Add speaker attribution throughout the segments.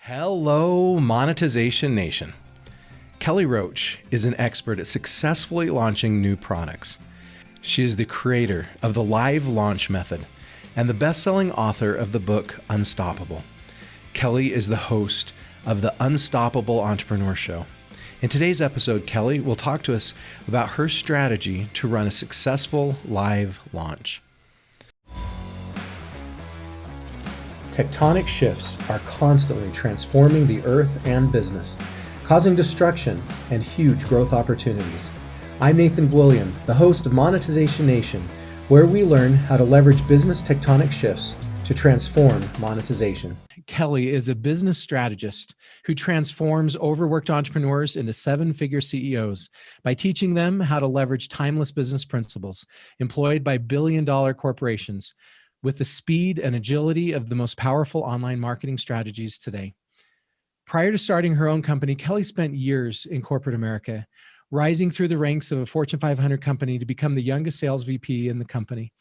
Speaker 1: Hello, Monetization Nation. Kelly Roach is an expert at successfully launching new products. She is the creator of the live launch method and the best-selling author of the book Unstoppable. Kelly is the host of the Unstoppable Entrepreneur Show. In today's episode, Kelly will talk to us about her strategy to run a successful live launch. Tectonic shifts are constantly transforming the earth and business, causing destruction and huge growth opportunities. I'm Nathan William, the host of Monetization Nation, where we learn how to leverage business tectonic shifts to transform monetization. Kelly is a business strategist who transforms overworked entrepreneurs into seven-figure CEOs by teaching them how to leverage timeless business principles employed by billion-dollar corporations with the speed and agility of the most powerful online marketing strategies today. Prior to starting her own company, Kelly spent years in corporate America, rising through the ranks of a Fortune 500 company to become the youngest sales VP in the company.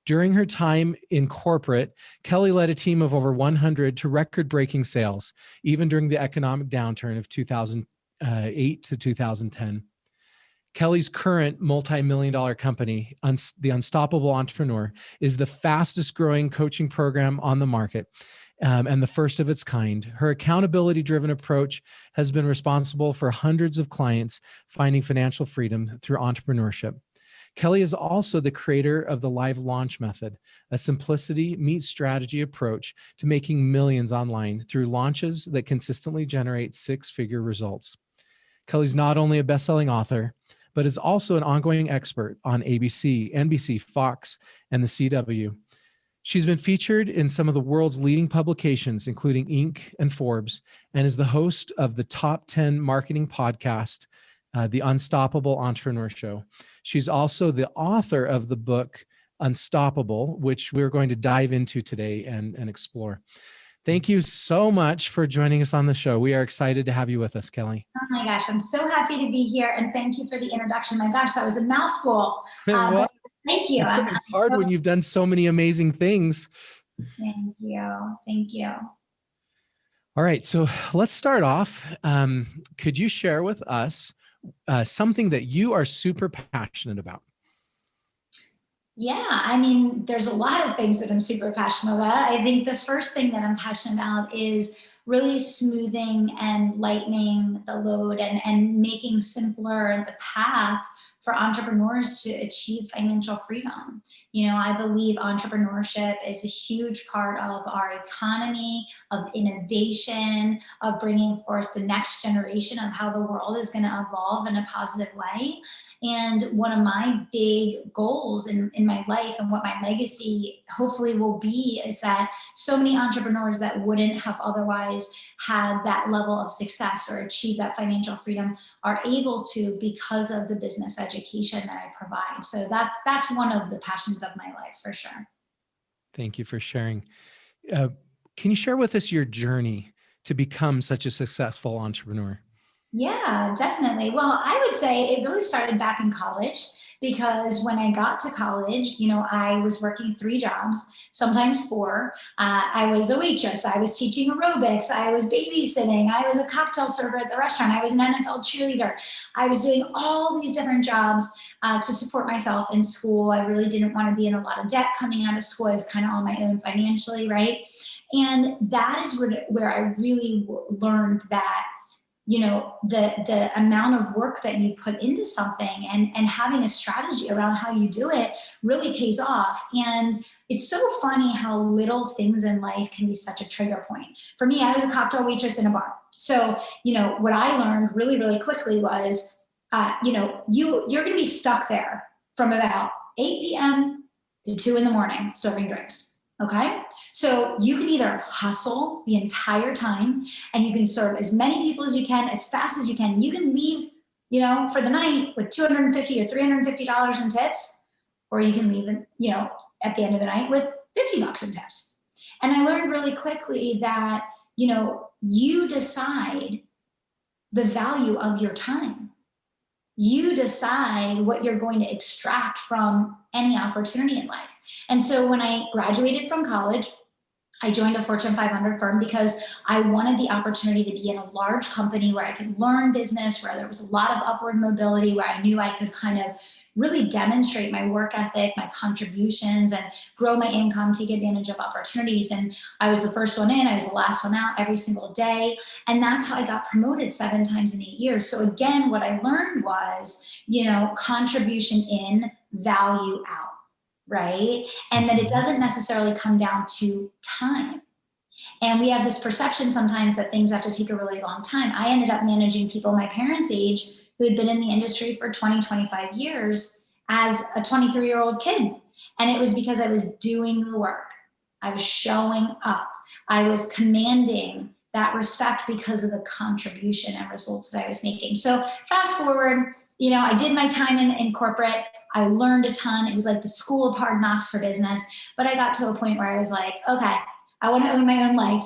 Speaker 1: During her time in corporate, Kelly led a team of over 100 to record-breaking sales, even during the economic downturn of 2008 to 2010. Kelly's current multi-million-dollar company, The Unstoppable Entrepreneur, is the fastest growing coaching program on the market and the first of its kind. Her accountability-driven approach has been responsible for hundreds of clients finding financial freedom through entrepreneurship. Kelly is also the creator of the live launch method, a simplicity meets strategy approach to making millions online through launches that consistently generate six-figure results. Kelly's not only a best-selling author, but is also an ongoing expert on ABC, NBC, Fox, and the CW. She's been featured in some of the world's leading publications, including Inc. and Forbes, and is the host of the top 10 marketing podcast, The Unstoppable Entrepreneur Show. She's also the author of the book Unstoppable, which we're going to dive into today and explore. Thank you so much for joining us on the show. We are excited to have you with us, Kelly.
Speaker 2: Oh my gosh, I'm so happy to be here, and thank you for the introduction. My gosh, that was a mouthful. But thank you.
Speaker 1: It's hard when you've done so many amazing things.
Speaker 2: Thank you. Thank you.
Speaker 1: All right, so let's start off. Could you share with us something that you are super passionate about?
Speaker 2: Yeah, I mean, there's a lot of things that I'm super passionate about. I think the first thing that I'm passionate about is really smoothing and lightening the load and making simpler the path for entrepreneurs to achieve financial freedom. You know, I believe entrepreneurship is a huge part of our economy, of innovation, of bringing forth the next generation of how the world is going to evolve in a positive way. And one of my big goals in my life and what my legacy hopefully will be is that so many entrepreneurs that wouldn't have otherwise had that level of success or achieved that financial freedom are able to because of the business education that I provide. So that's one of the passions of my life for sure.
Speaker 1: Thank you for sharing. Can you share with us your journey to become such a successful entrepreneur?
Speaker 2: Yeah, definitely. Well, I would say it really started back in college because when I got to college, you know, I was working 3 jobs, sometimes 4. I was a waitress. I was teaching aerobics. I was babysitting. I was a cocktail server at the restaurant. I was an NFL cheerleader. I was doing all these different jobs to support myself in school. I really didn't want to be in a lot of debt coming out of school. I was kind of on my own financially, right? And that is where I really learned that, you know, the amount of work that you put into something and having a strategy around how you do it really pays off. And it's so funny how little things in life can be such a trigger point. For me, I was a cocktail waitress in a bar. So, you know, what I learned really, really quickly was, you know, you're going to be stuck there from about 8 p.m. to 2 in the morning serving drinks. Okay. So you can either hustle the entire time and you can serve as many people as you can, as fast as you can. You can leave, you know, for the night with $250 or $350 in tips, or you can leave, you know, at the end of the night with $50 in tips. And I learned really quickly that, you know, you decide the value of your time. You decide what you're going to extract from any opportunity in life. And so when I graduated from college, I joined a Fortune 500 firm because I wanted the opportunity to be in a large company where I could learn business, where there was a lot of upward mobility, where I knew I could kind of really demonstrate my work ethic, my contributions, and grow my income, take advantage of opportunities. And I was the first one in, I was the last one out every single day. And that's how I got promoted 7 times in 8 years. So again, what I learned was, contribution in, value out. Right? And that it doesn't necessarily come down to time. And we have this perception sometimes that things have to take a really long time. I ended up managing people my parents' age who had been in the industry for 20, 25 years as a 23-year-old kid. And it was because I was doing the work. I was showing up. I was commanding that respect because of the contribution and results that I was making. So fast forward, I did my time in corporate. I learned a ton. It was like the school of hard knocks for business. But I got to a point where I was like, okay, I want to own my own life.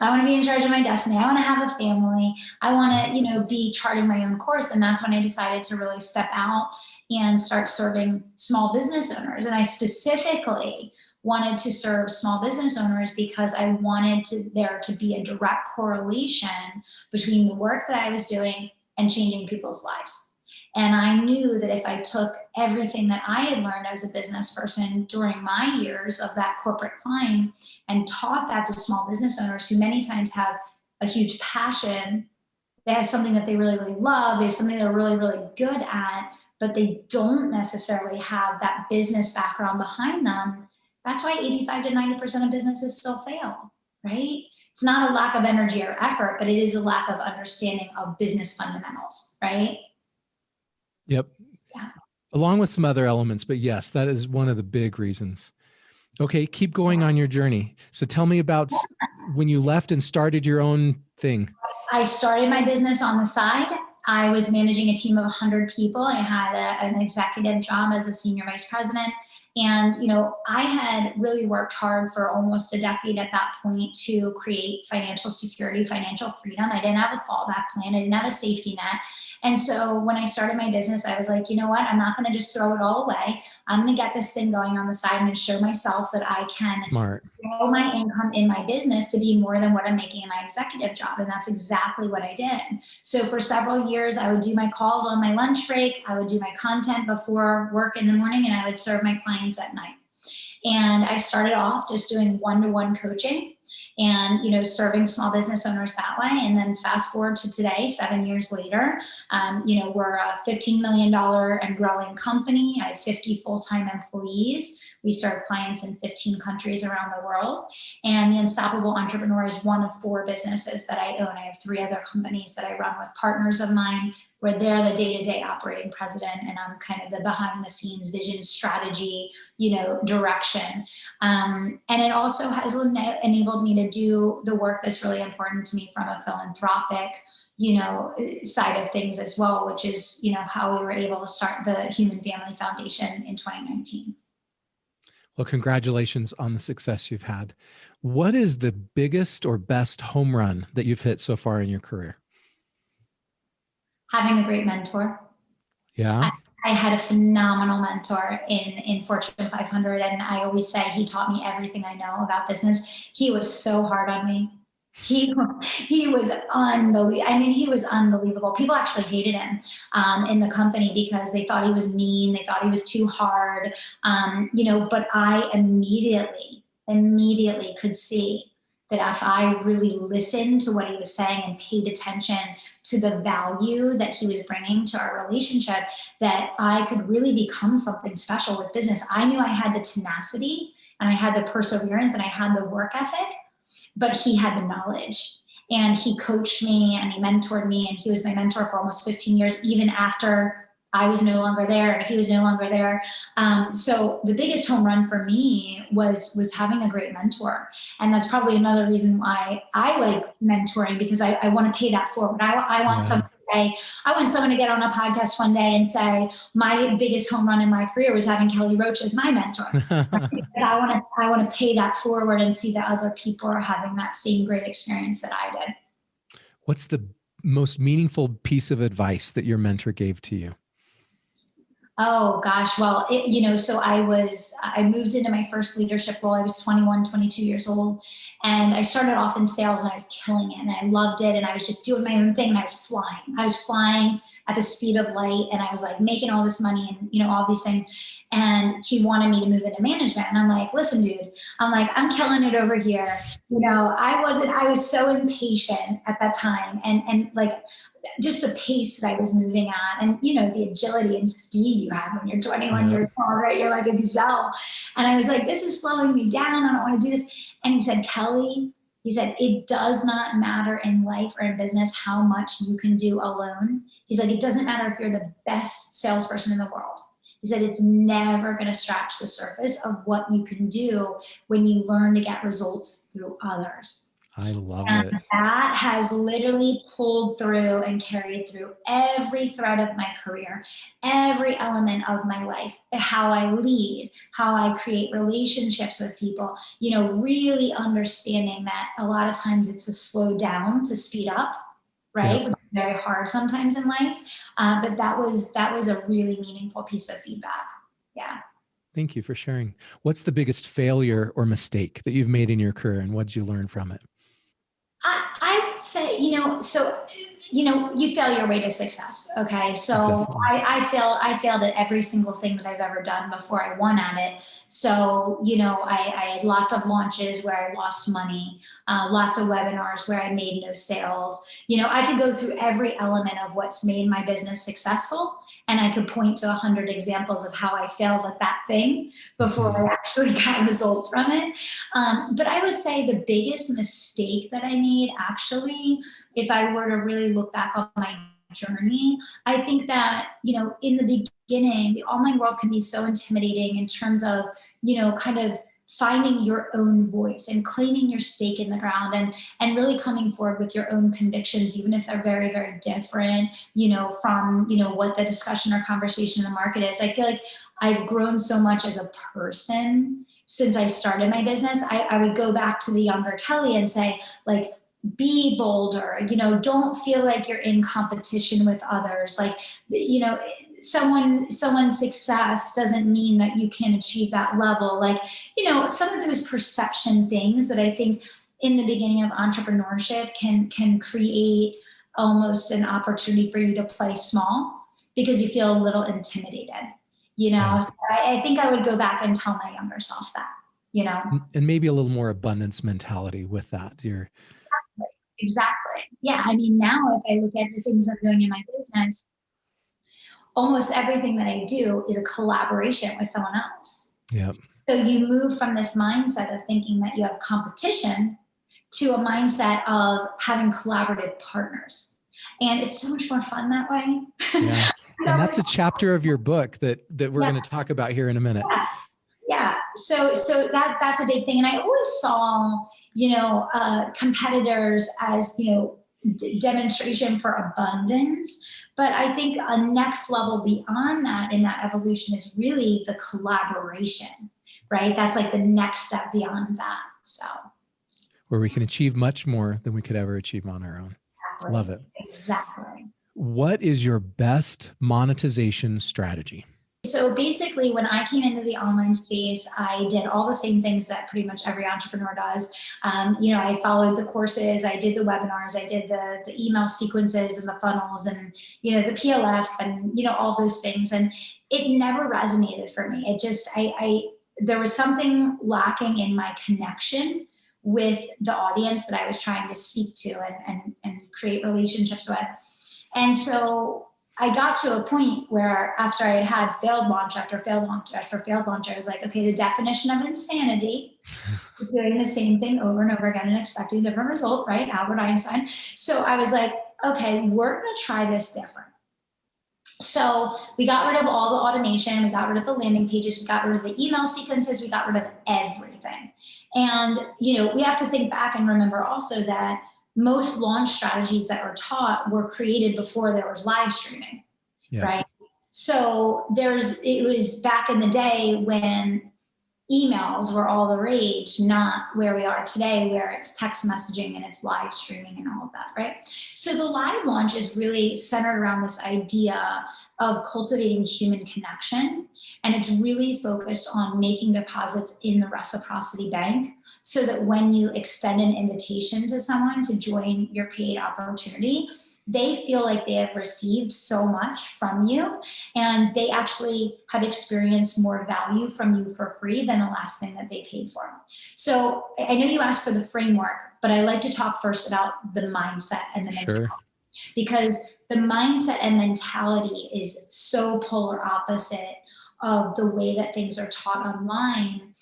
Speaker 2: I want to be in charge of my destiny. I want to have a family. I want to, be charting my own course. And that's when I decided to really step out and start serving small business owners. And I specifically wanted to serve small business owners because I wanted there to be a direct correlation between the work that I was doing and changing people's lives. And I knew that if I took everything that I had learned as a business person during my years of that corporate climb and taught that to small business owners who many times have a huge passion, they have something that they really, really love, they have something they're really, really good at, but they don't necessarily have that business background behind them. That's why 85 to 90% of businesses still fail, right? It's not a lack of energy or effort, but it is a lack of understanding of business fundamentals, right?
Speaker 1: Yep.
Speaker 2: Yeah.
Speaker 1: Along with some other elements, but yes, that is one of the big reasons. Okay, keep going on your journey. So tell me about when you left and started your own thing.
Speaker 2: I started my business on the side. I was managing a team of 100 people. I had an executive job as a senior vice president. And, I had really worked hard for almost a decade at that point to create financial security, financial freedom. I didn't have a fallback plan. I didn't have a safety net. And so when I started my business, I was like, you know what? I'm not going to just throw it all away. I'm going to get this thing going on the side and show myself that I can grow my income in my business to be more than what I'm making in my executive job. And that's exactly what I did. So for several years, I would do my calls on my lunch break. I would do my content before work in the morning, and I would serve my clients at night. And I started off just doing one-to-one coaching and, serving small business owners that way. And then fast forward to today, 7 years later, we're a $15 million and growing company. I have 50 full-time employees. We serve clients in 15 countries around the world. And the Unstoppable Entrepreneur is one of 4 businesses that I own. I have 3 other companies that I run with partners of mine, where they're the day-to-day operating president, and I'm kind of the behind-the-scenes vision, strategy, direction. And it also has enabled me to do the work that's really important to me from a philanthropic, side of things as well, which is, how we were able to start the Human Family Foundation in 2019.
Speaker 1: Well, congratulations on the success you've had. What is the biggest or best home run that you've hit so far in your career?
Speaker 2: Having a great mentor.
Speaker 1: Yeah.
Speaker 2: I had a phenomenal mentor in Fortune 500. And I always say he taught me everything I know about business. He was so hard on me. He was unbelievable. I mean, he was unbelievable. People actually hated him in the company because they thought he was mean. They thought he was too hard, but I immediately could see that if I really listened to what he was saying and paid attention to the value that he was bringing to our relationship, that I could really become something special with business. I knew I had the tenacity and I had the perseverance and I had the work ethic, but he had the knowledge. And he coached me and he mentored me, and he was my mentor for almost 15 years, even after I was no longer there and he was no longer there. So the biggest home run for me was having a great mentor. And that's probably another reason why I like mentoring, because I want to pay that forward. I want someone to say, I want someone to get on a podcast one day and say, my biggest home run in my career was having Kelly Roach as my mentor. I want to pay that forward and see that other people are having that same great experience that I did.
Speaker 1: What's the most meaningful piece of advice that your mentor gave to you?
Speaker 2: Oh gosh. Well, so I moved into my first leadership role. I was 21, 22 years old. And I started off in sales and I was killing it and I loved it. And I was just doing my own thing and I was flying. I was flying at the speed of light and I was like making all this money and, all these things. And he wanted me to move into management. And I'm like, listen, dude, I'm killing it over here. I was so impatient at that time. And like, just the pace that I was moving at and, the agility and speed you have when you're 21 years old, right? You're like a gazelle. And I was like, this is slowing me down. I don't want to do this. And he said, Kelly, it does not matter in life or in business how much you can do alone. He's like, it doesn't matter if you're the best salesperson in the world. He said, it's never going to scratch the surface of what you can do when you learn to get results through others.
Speaker 1: I love
Speaker 2: and
Speaker 1: it.
Speaker 2: That has literally pulled through and carried through every thread of my career, every element of my life, how I lead, how I create relationships with people, really understanding that a lot of times it's a slow down to speed up, right?
Speaker 1: Yep.
Speaker 2: Which is very hard sometimes in life. But that was a really meaningful piece of feedback. Yeah.
Speaker 1: Thank you for sharing. What's the biggest failure or mistake that you've made in your career and what did you learn from it?
Speaker 2: I would say, you fail your way to success. Okay. So I failed at every single thing that I've ever done before I won at it. So, I had lots of launches where I lost money, lots of webinars where I made no sales. I could go through every element of what's made my business successful. And I could point to 100 examples of how I failed at that thing before I actually got results from it. But I would say the biggest mistake that I made, actually, if I were to really look back on my journey, I think that, in the beginning, the online world can be so intimidating in terms of, kind of finding your own voice and claiming your stake in the ground and really coming forward with your own convictions, even if they're very, very different, from, what the discussion or conversation in the market is. I feel like I've grown so much as a person since I started my business. I would go back to the younger Kelly and say, like, be bolder, don't feel like you're in competition with others. Like, someone's success doesn't mean that you can achieve that level. Like, some of those perception things that I think in the beginning of entrepreneurship can create almost an opportunity for you to play small because you feel a little intimidated,
Speaker 1: Yeah.
Speaker 2: So I think I would go back and tell my younger self that,
Speaker 1: And maybe a little more abundance mentality with that.
Speaker 2: Exactly. Yeah. I mean, now if I look at the things I'm doing in my business, almost everything that I do is a collaboration with someone else.
Speaker 1: Yeah.
Speaker 2: So you move from this mindset of thinking that you have competition to a mindset of having collaborative partners. And it's so much more fun that way.
Speaker 1: Yeah. And that's a chapter of your book that we're going to talk about here in a minute.
Speaker 2: Yeah. So that's a big thing. And I always saw, competitors as, demonstration for abundance. But I think a next level beyond that in that evolution is really the collaboration, right? That's like the next step beyond that. So
Speaker 1: where we can achieve much more than we could ever achieve on our own.
Speaker 2: Exactly.
Speaker 1: Love it.
Speaker 2: Exactly.
Speaker 1: What is your best monetization strategy?
Speaker 2: So basically, when I came into the online space, I did all the same things that pretty much every entrepreneur does. I followed the courses, I did the webinars, I did the email sequences and the funnels and, the PLF and, all those things. And it never resonated for me. It just, there was something lacking in my connection with the audience that I was trying to speak to and create relationships with. And so I got to a point where after I had failed launch after failed launch after failed launch, I was like, okay, the definition of insanity is doing the same thing over and over again and expecting a different result, right? Albert Einstein. So I was like, okay, we're going to try this different. So we got rid of all the automation. We got rid of the landing pages. We got rid of the email sequences. We got rid of everything. And, we have to think back and remember also that most launch strategies that are taught were created before there was live streaming, right? So it was back in the day when emails were all the rage, not where we are today, where it's text messaging and it's live streaming and all of that, right? So the live launch is really centered around this idea of cultivating human connection. And it's really focused on making deposits in the reciprocity bank so that when you extend an invitation to someone to join your paid opportunity, they feel like they have received so much from you and they actually have experienced more value from you for free than the last thing that they paid for. So I know you asked for the framework, but I like to talk first about the mindset and the mentality, because the mindset and mentality is so polar opposite of the way that things are taught online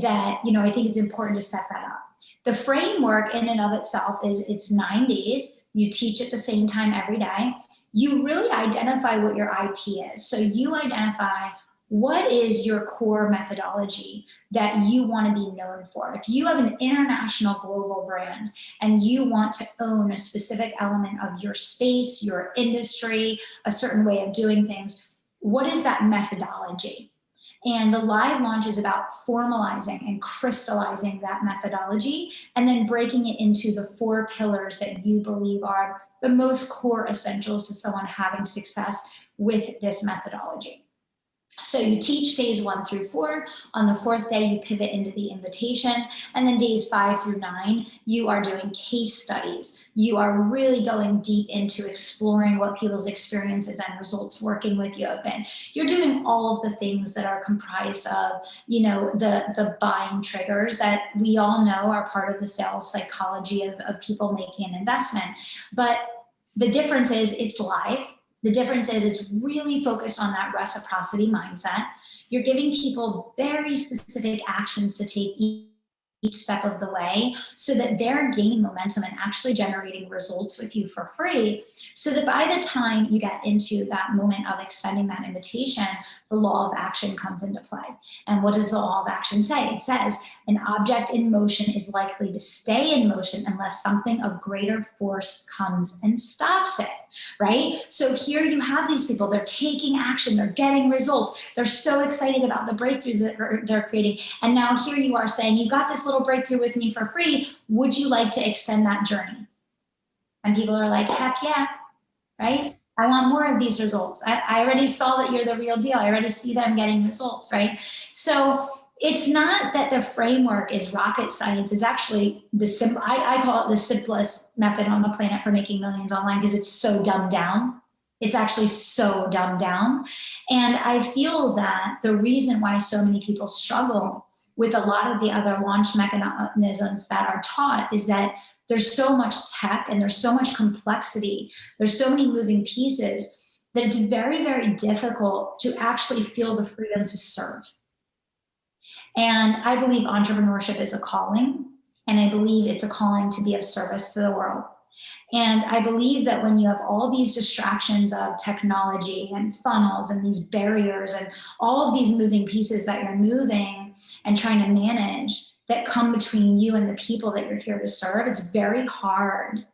Speaker 2: that, I think it's important to set that up. The framework in and of itself is it's 9 days. You teach at the same time every day. You really identify what your IP is. So you identify what is your core methodology that you want to be known for. If you have an international global brand and you want to own a specific element of your space, your industry, a certain way of doing things, what is that methodology? And the live launch is about formalizing and crystallizing that methodology and then breaking it into the 4 pillars that you believe are the most core essentials to someone having success with this methodology. So you teach days 1 through 4. On the 4th day, you pivot into the invitation. And then days 5 through 9, you are doing case studies. You are really going deep into exploring what people's experiences and results working with you have been. You're doing all of the things that are comprised of, the buying triggers that we all know are part of the sales psychology of people making an investment. But the difference is it's live. The difference is it's really focused on that reciprocity mindset. You're giving people very specific actions to take each step of the way so that they're gaining momentum and actually generating results with you for free, so that by the time you get into that moment of extending that invitation, the law of action comes into play. And what does the law of action say? It says an object in motion is likely to stay in motion unless something of greater force comes and stops it, right? So here you have these people, they're taking action, they're getting results, they're so excited about the breakthroughs that they're creating. And now here you are saying, you got this little breakthrough with me for free, would you like to extend that journey? And people are like, heck yeah, right? I want more of these results. I already saw that you're the real deal. I already see them getting results, right? So it's not that the framework is rocket science. It's actually I call it the simplest method on the planet for making millions online because it's so dumbed down. It's actually so dumbed down. And I feel that the reason why so many people struggle with a lot of the other launch mechanisms that are taught is that there's so much tech and there's so much complexity. There's so many moving pieces that it's very, very difficult to actually feel the freedom to serve. And I believe entrepreneurship is a calling, and I believe it's a calling to be of service to the world. And I believe that when you have all these distractions of technology and funnels and these barriers and all of these moving pieces that you're moving and trying to manage that come between you and the people that you're here to serve, it's very hard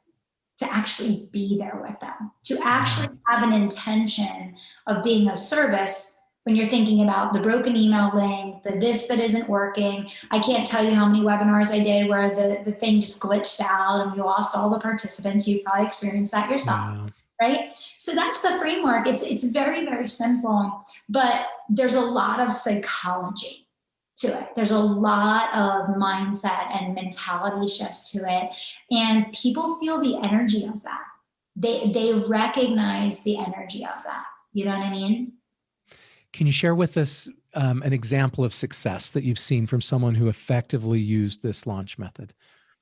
Speaker 2: to actually be there with them, to actually have an intention of being of service when you're thinking about the broken email link, the this that isn't working. I can't tell you how many webinars I did where the thing just glitched out and we lost all the participants. You've probably experienced that yourself, right? So that's the framework. It's very, very simple, but there's a lot of psychology to it. There's a lot of mindset and mentality shifts to it. And people feel the energy of that. They recognize the energy of that. You know what I mean?
Speaker 1: Can you share with us an example of success that you've seen from someone who effectively used this launch method?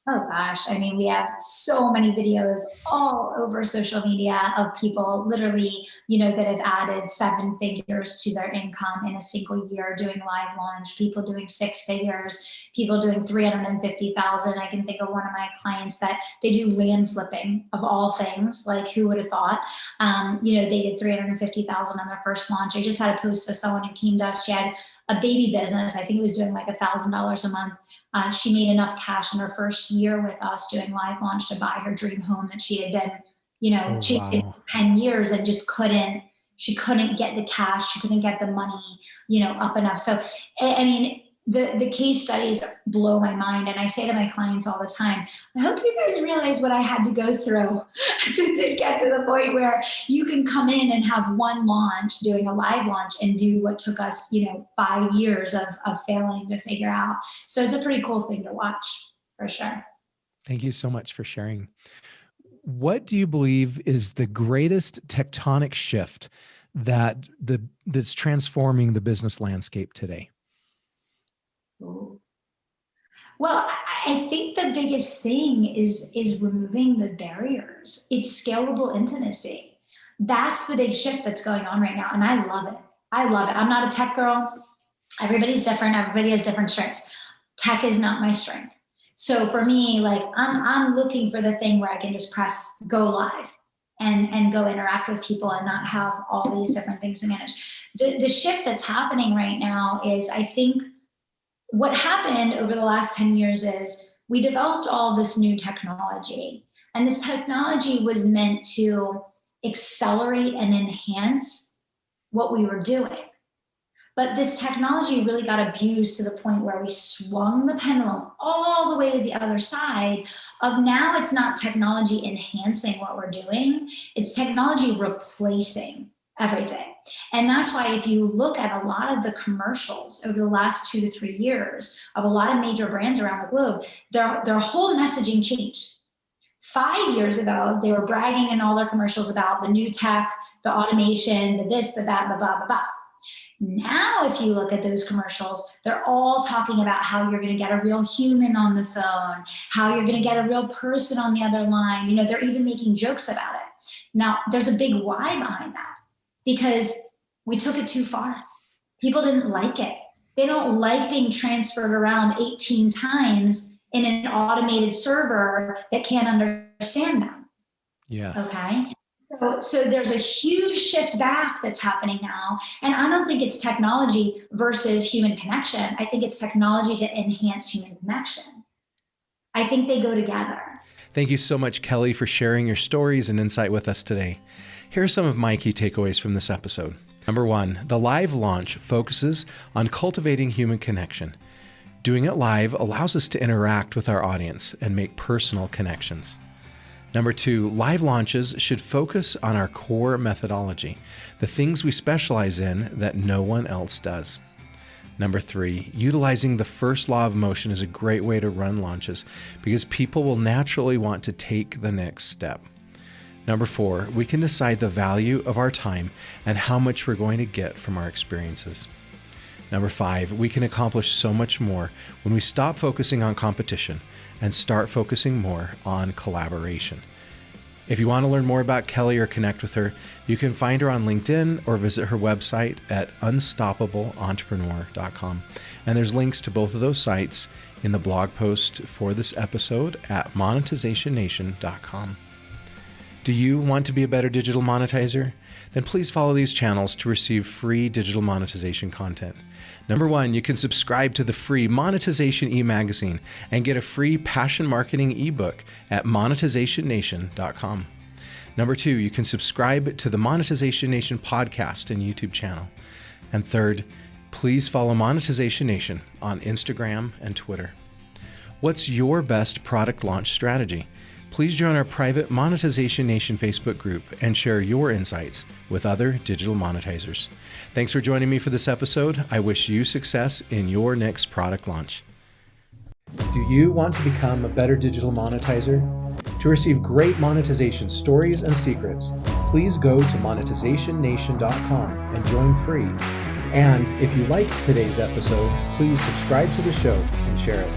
Speaker 2: Oh gosh, I mean, we have so many videos all over social media of people literally, that have added 7 figures to their income in a single year doing live launch, people doing 6 figures, people doing 350,000. I can think of one of my clients that they do land flipping of all things. Like, who would have thought? They did 350,000 on their first launch. I just had a post of someone who came to us. She had a baby business. I think it was doing like $1,000 a month. She made enough cash in her first year with us doing live launch to buy her dream home that she had been, chasing 10 years and just she couldn't get the cash. She couldn't get the money, up enough. So, I mean, the case studies blow my mind. And I say to my clients all the time, I hope you guys realize what I had to go through to get to the point where you can come in and have one launch, doing a live launch, and do what took us, 5 years of failing to figure out. So it's a pretty cool thing to watch, for sure.
Speaker 1: Thank you so much for sharing. What do you believe is the greatest tectonic shift that's transforming the business landscape today?
Speaker 2: Well, I think the biggest thing is removing the barriers. It's scalable intimacy. That's the big shift that's going on right now. And I love it. I'm not a tech girl. Everybody's different. Everybody has different strengths. Tech is not my strength. So for me, like I'm looking for the thing where I can just press go live and go interact with people and not have all these different things to manage. The shift that's happening right now is, I think, what happened over the last 10 years is we developed all this new technology, and this technology was meant to accelerate and enhance what we were doing. But this technology really got abused to the point where we swung the pendulum all the way to the other side of, now it's not technology enhancing what we're doing, it's technology replacing everything. And that's why if you look at a lot of the commercials over the last 2 to 3 years of a lot of major brands around the globe, their whole messaging changed. 5 years ago, they were bragging in all their commercials about the new tech, the automation, the this, the that, the blah, blah, blah. Now, if you look at those commercials, they're all talking about how you're going to get a real human on the phone, how you're going to get a real person on the other line. They're even making jokes about it. Now, there's a big why behind that, because we took it too far. People didn't like it. They don't like being transferred around 18 times in an automated server that can't understand them.
Speaker 1: Yes.
Speaker 2: Okay. So there's a huge shift back that's happening now. And I don't think it's technology versus human connection. I think it's technology to enhance human connection. I think they go together.
Speaker 1: Thank you so much, Kelly, for sharing your stories and insight with us today. Here are some of my key takeaways from this episode. Number 1, the live launch focuses on cultivating human connection. Doing it live allows us to interact with our audience and make personal connections. Number 2, live launches should focus on our core methodology, the things we specialize in that no one else does. Number 3, utilizing the first law of motion is a great way to run launches because people will naturally want to take the next step. Number 4, we can decide the value of our time and how much we're going to get from our experiences. Number 5, we can accomplish so much more when we stop focusing on competition and start focusing more on collaboration. If you want to learn more about Kelly or connect with her, you can find her on LinkedIn or visit her website at unstoppablentrepreneur.com. And there's links to both of those sites in the blog post for this episode at monetizationnation.com. Do you want to be a better digital monetizer? Then please follow these channels to receive free digital monetization content. Number 1, you can subscribe to the free Monetization e-magazine and get a free passion marketing ebook at monetizationnation.com. Number 2, you can subscribe to the Monetization Nation podcast and YouTube channel. And third, please follow Monetization Nation on Instagram and Twitter. What's your best product launch strategy? Please join our private Monetization Nation Facebook group and share your insights with other digital monetizers. Thanks for joining me for this episode. I wish you success in your next product launch. Do you want to become a better digital monetizer? To receive great monetization stories and secrets, please go to monetizationnation.com and join free. And if you liked today's episode, please subscribe to the show and share it.